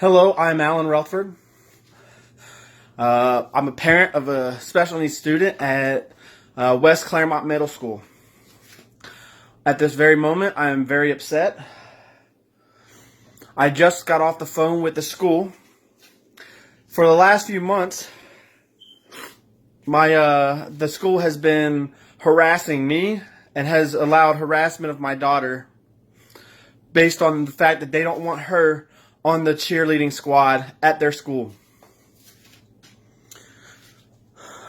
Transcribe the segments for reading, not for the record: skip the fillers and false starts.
Hello, I'm Alan Relford. I'm a parent of a special needs student at West Claremont Middle School. At this very moment, I am very upset. I just got off the phone with the school. For the last few months, the school has been harassing me and has allowed harassment of my daughter based on the fact that they don't want her on the cheerleading squad at their school.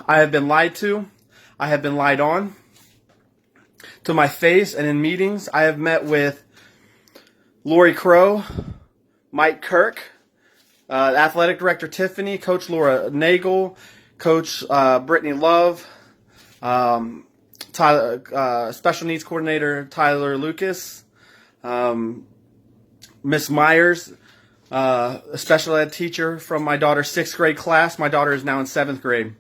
I have been lied to. I have been lied on to my face, and in meetings I have met with Lori Crow, Mike Kirk, athletic director Tiffany, Coach Laura Nagel, Coach Brittany Love, special needs coordinator Tyler Lucas, Miss Myers, a special ed teacher from my daughter's 6th grade class. My daughter is now in 7th grade.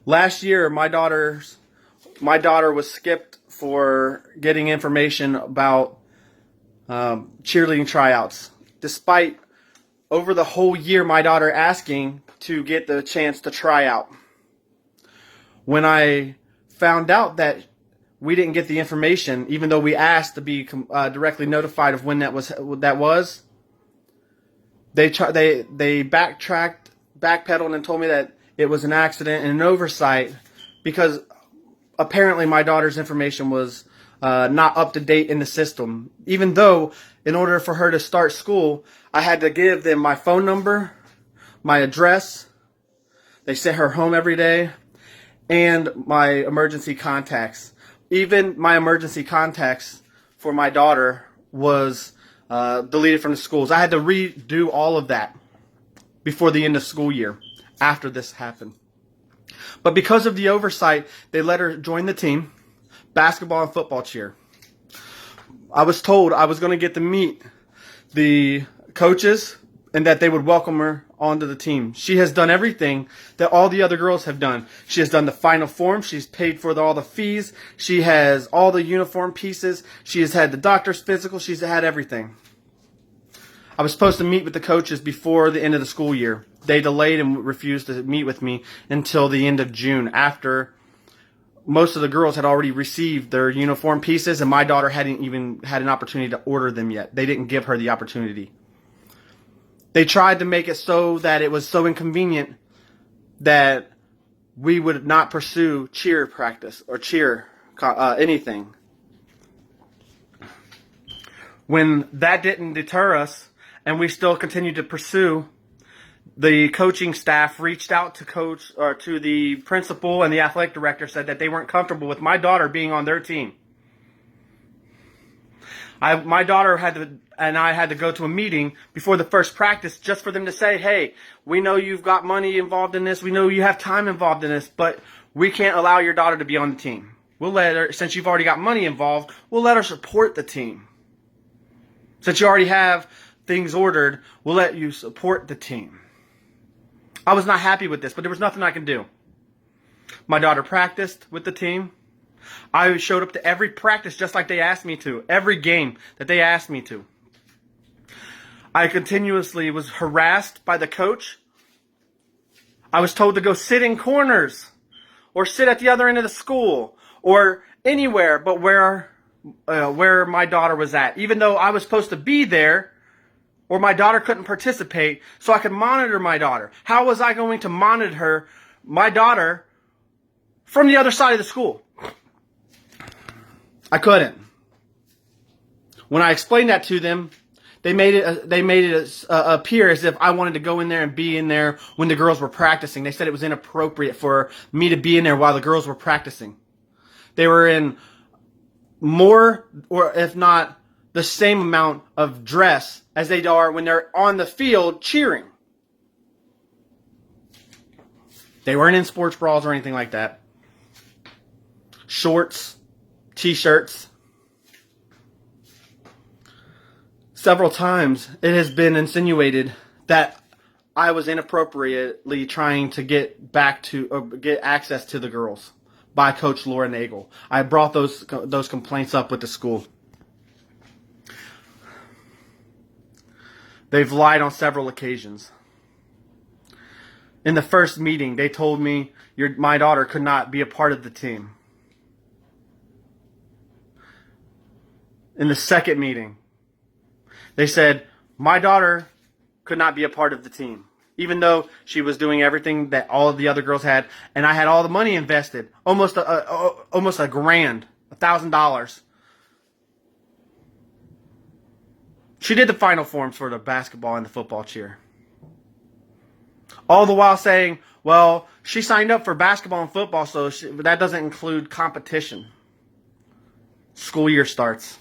Last year, my daughter was skipped for getting information about cheerleading tryouts, despite over the whole year my daughter asking to get the chance to try out. When I found out that we didn't get the information, even though we asked to be directly notified of when that was, they backpedaled and told me that it was an accident and an oversight because apparently my daughter's information was not up to date in the system. Even though, in order for her to start school, I had to give them my phone number, my address, they sent her home every day, and my emergency contacts. Even my emergency contacts for my daughter was deleted from the schools. I had to redo all of that before the end of school year after this happened. But because of the oversight, they let her join the team, basketball and football cheer. I was told I was going to get to meet the coaches and that they would welcome her onto the team. She has done everything that all the other girls have done. She has done the final form. She's paid for all the fees. She has all the uniform pieces. She has had the doctor's physical. She's had everything. I was supposed to meet with the coaches before the end of the school year. They delayed and refused to meet with me until the end of June, after most of the girls had already received their uniform pieces and my daughter hadn't even had an opportunity to order them yet. They didn't give her the opportunity. They tried to make it so that it was so inconvenient that we would not pursue cheer practice or cheer anything. When that didn't deter us and we still continued to pursue, the coaching staff reached out to the principal and the athletic director, said that they weren't comfortable with my daughter being on their team. My daughter and I had to go to a meeting before the first practice just for them to say, hey, we know you've got money involved in this. We know you have time involved in this, but we can't allow your daughter to be on the team. We'll let her, since you've already got money involved, we'll let her support the team. Since you already have things ordered, we'll let you support the team. I was not happy with this, but there was nothing I could do. My daughter practiced with the team. I showed up to every practice just like they asked me to, every game that they asked me to. I continuously was harassed by the coach. I was told to go sit in corners or sit at the other end of the school or anywhere but where my daughter was at, even though I was supposed to be there, or my daughter couldn't participate, so I could monitor my daughter. How was I going to monitor my daughter from the other side of the school? I couldn't. When I explained that to them, they made it appear as if I wanted to go in there and be in there when the girls were practicing. They said it was inappropriate for me to be in there while the girls were practicing. They were in more, or if not the same amount of dress as they are when they're on the field cheering. They weren't in sports bras or anything like that. Shorts, t-shirts. Several times it has been insinuated that I was inappropriately trying to get access to the girls by Coach Laura Nagel. I brought those complaints up with the school. They've lied on several occasions. In the first meeting, they told me my daughter could not be a part of the team. In the second meeting, they said my daughter could not be a part of the team, even though she was doing everything that all of the other girls had, and I had all the money invested, almost a grand, $1,000. She did the final forms for the basketball and the football cheer. All the while saying, well, she signed up for basketball and football, so that doesn't include competition. School year starts.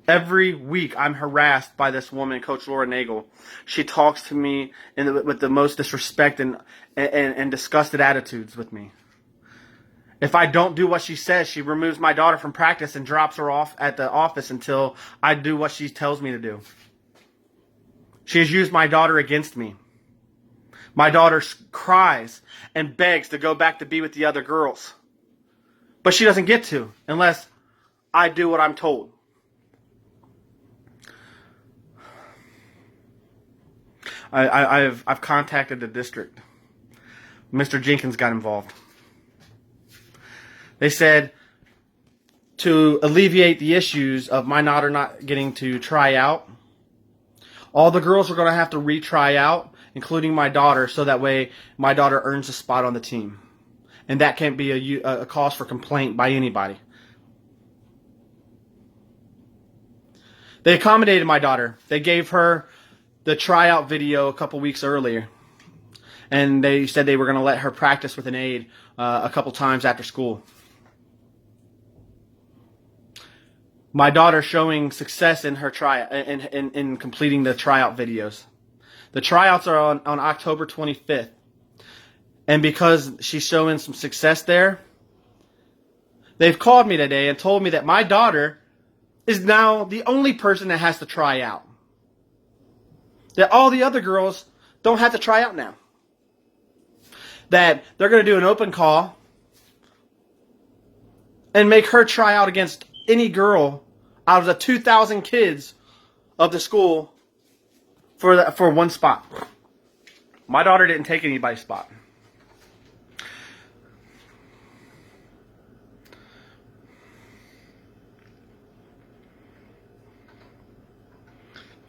Every week I'm harassed by this woman, Coach Laura Nagel. She talks to me with the most disrespect and disgusted attitudes with me. If I don't do what she says, she removes my daughter from practice and drops her off at the office until I do what she tells me to do. She has used my daughter against me. My daughter cries and begs to go back to be with the other girls. But she doesn't get to unless I do what I'm told. I've contacted the district. Mr. Jenkins got involved. They said to alleviate the issues of my daughter not getting to try out, all the girls are going to have to retry out, including my daughter, so that way my daughter earns a spot on the team. And that can't be a cause for complaint by anybody. They accommodated my daughter. They gave her the tryout video a couple weeks earlier. And they said they were going to let her practice with an aide a couple times after school. My daughter showing success in her in completing the tryout videos. The tryouts are on October 25th. And because she's showing some success there, they've called me today and told me that my daughter is now the only person that has to try out. That all the other girls don't have to try out now. That they're going to do an open call and make her try out against any girl out of the 2,000 kids of the school for one spot. My daughter didn't take anybody's spot.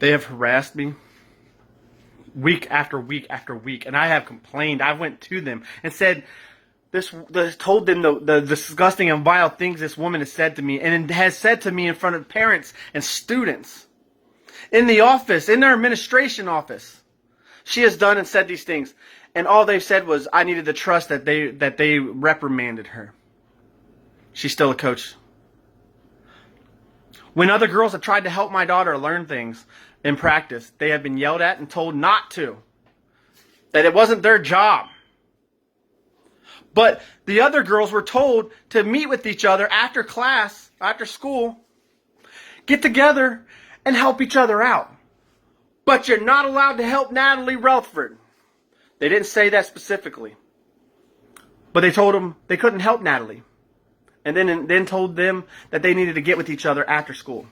They have harassed me week after week after week, and I have complained. I went to them and said, told them the disgusting and vile things this woman has said to me, and has said to me in front of parents and students, in the office, in their administration office. She has done and said these things, and all they've said was, I needed to trust that they reprimanded her. She's still a coach. When other girls have tried to help my daughter learn things in practice, they have been yelled at and told not to. That it wasn't their job. But the other girls were told to meet with each other after class, after school, get together and help each other out. But you're not allowed to help Natalie Rutherford. They didn't say that specifically. But they told them they couldn't help Natalie. And then told them that they needed to get with each other after school.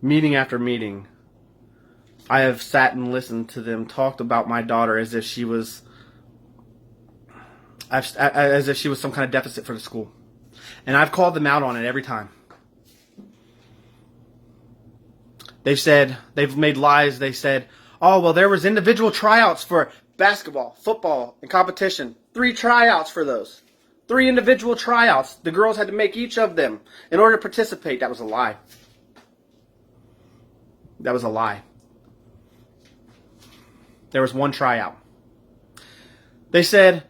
Meeting after meeting, I have sat and listened to them talk about my daughter as if she was some kind of deficit for the school. And I've called them out on it every time. They've made lies. They said, oh, well, there was individual tryouts for basketball, football, and competition. 3 tryouts for those. 3 individual tryouts. The girls had to make each of them in order to participate. That was a lie. That was a lie. There was 1 tryout. They said,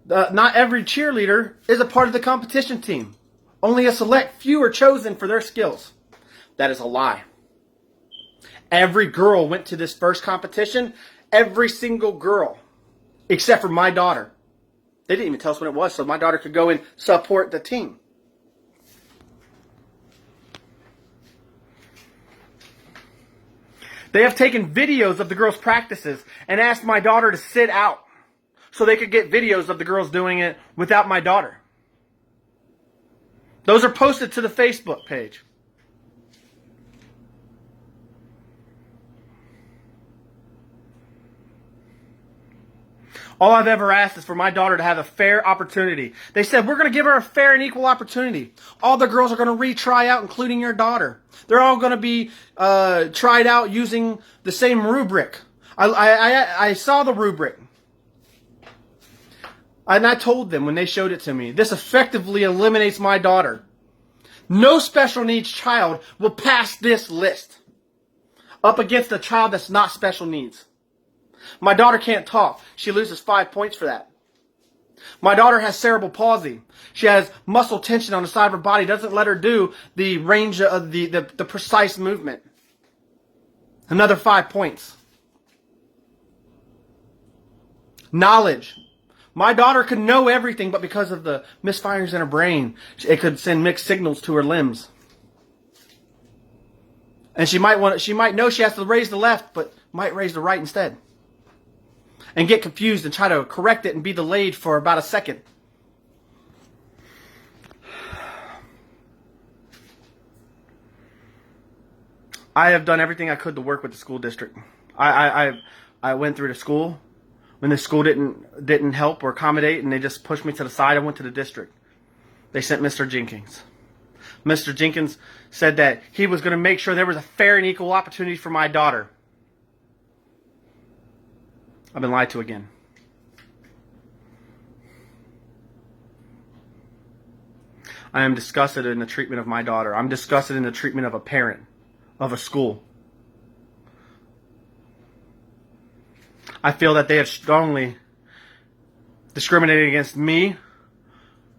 not every cheerleader is a part of the competition team. Only a select few are chosen for their skills. That is a lie. Every girl went to this first competition. Every single girl. Except for my daughter. They didn't even tell us when it was, so my daughter could go and support the team. They have taken videos of the girls' practices and asked my daughter to sit out so they could get videos of the girls doing it without my daughter. Those are posted to the Facebook page. All I've ever asked is for my daughter to have a fair opportunity. They said, we're going to give her a fair and equal opportunity. All the girls are going to retry out, including your daughter. They're all going to be tried out using the same rubric. I saw the rubric. And I told them when they showed it to me, this effectively eliminates my daughter. No special needs child will pass this list up against a child that's not special needs. My daughter can't talk. She loses 5 points for that. My daughter has cerebral palsy. She has muscle tension on the side of her body. Doesn't let her do the range of the precise movement. Another 5 points. Knowledge. My daughter could know everything, but because of the misfires in her brain, it could send mixed signals to her limbs. And she might know she has to raise the left, but might raise the right instead. And get confused and try to correct it and be delayed for about a second. I have done everything I could to work with the school district. I went through the school. When the school didn't help or accommodate and they just pushed me to the side, I went to the district. They sent Mr. Jenkins. Mr. Jenkins said that he was going to make sure there was a fair and equal opportunity for my daughter. I've been lied to again. I am disgusted in the treatment of my daughter. I'm disgusted in the treatment of a parent, of a school. I feel that they have strongly discriminated against me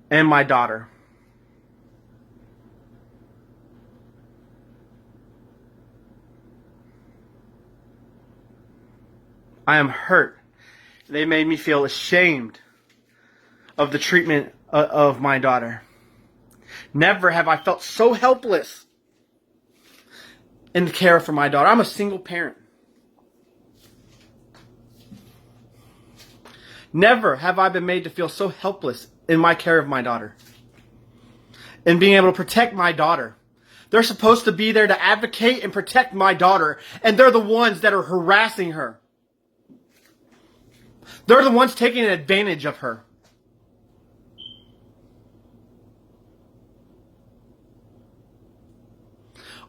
and my daughter. I am hurt. They made me feel ashamed of the treatment of my daughter. Never have I felt so helpless in the care for my daughter. I'm a single parent. Never have I been made to feel so helpless in my care of my daughter. In being able to protect my daughter. They're supposed to be there to advocate and protect my daughter, and they're the ones that are harassing her. They're the ones taking advantage of her.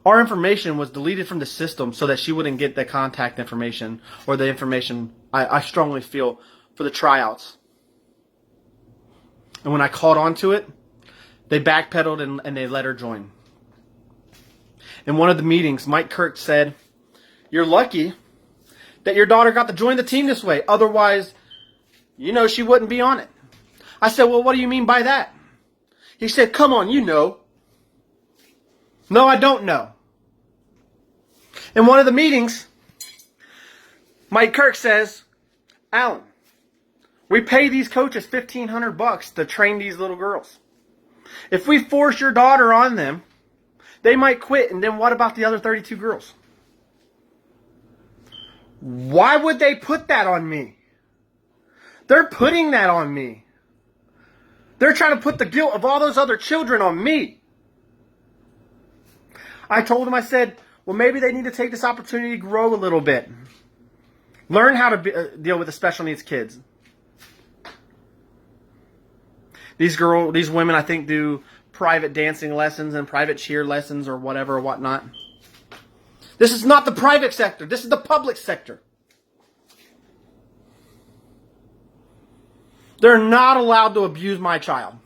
Our information was deleted from the system so that she wouldn't get the contact information or the information, I strongly feel, for the tryouts. And when I called onto it, they backpedaled and they let her join. In one of the meetings, Mike Kirk said, "You're lucky that your daughter got to join the team this way. Otherwise, you know she wouldn't be on it." I said, "Well, what do you mean by that?" He said, "Come on, you know." No, I don't know. In one of the meetings, Mike Kirk says, "Alan, we pay these coaches $1,500 to train these little girls. If we force your daughter on them, they might quit, and then what about the other 32 girls?" Why would they put that on me? They're putting that on me. They're trying to put the guilt of all those other children on me. I told him, I said, well, maybe they need to take this opportunity to grow a little bit. Learn how to deal with the special needs kids. These women, I think, do private dancing lessons and private cheer lessons or whatever or whatnot. This is not the private sector. This is the public sector. They're not allowed to abuse my child.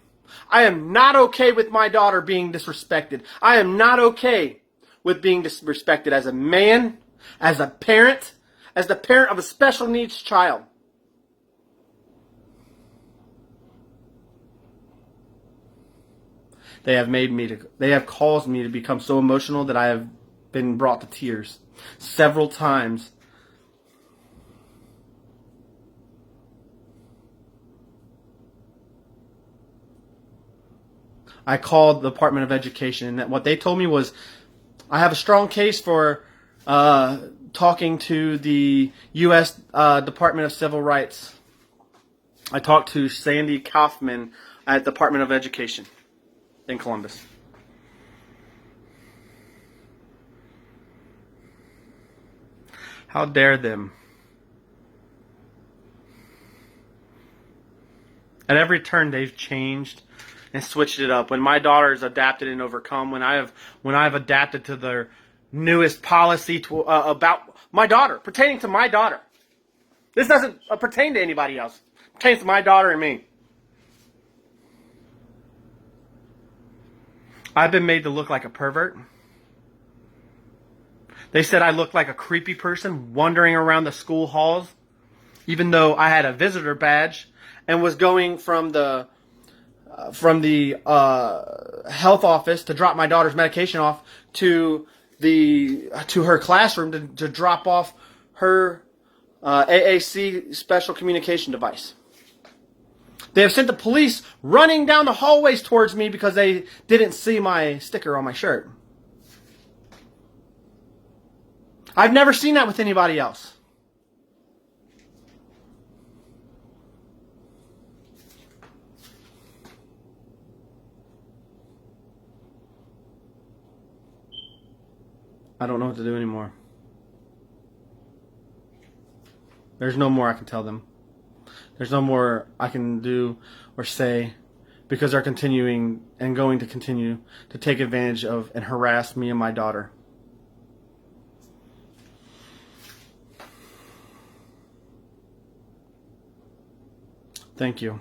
I am not okay with my daughter being disrespected. I am not okay with being disrespected as a man, as a parent, as the parent of a special needs child. They have caused me to become so emotional that I have been brought to tears several times. I called the Department of Education, and what they told me was, I have a strong case for talking to the U.S. Department of Civil Rights. I talked to Sandy Kaufman at Department of Education in Columbus. How dare them? At every turn, they've changed and switched it up. When my daughter's adapted and overcome, when I've adapted to their newest policy about my daughter, pertaining to my daughter. This doesn't pertain to anybody else. It pertains to my daughter and me. I've been made to look like a pervert. They said I looked like a creepy person wandering around the school halls, even though I had a visitor badge and was going from the health office to drop my daughter's medication off to her classroom to drop off her AAC special communication device. They have sent the police running down the hallways towards me because they didn't see my sticker on my shirt. I've never seen that with anybody else. I don't know what to do anymore. There's no more I can tell them. There's no more I can do or say because they're continuing and going to continue to take advantage of and harass me and my daughter. Thank you.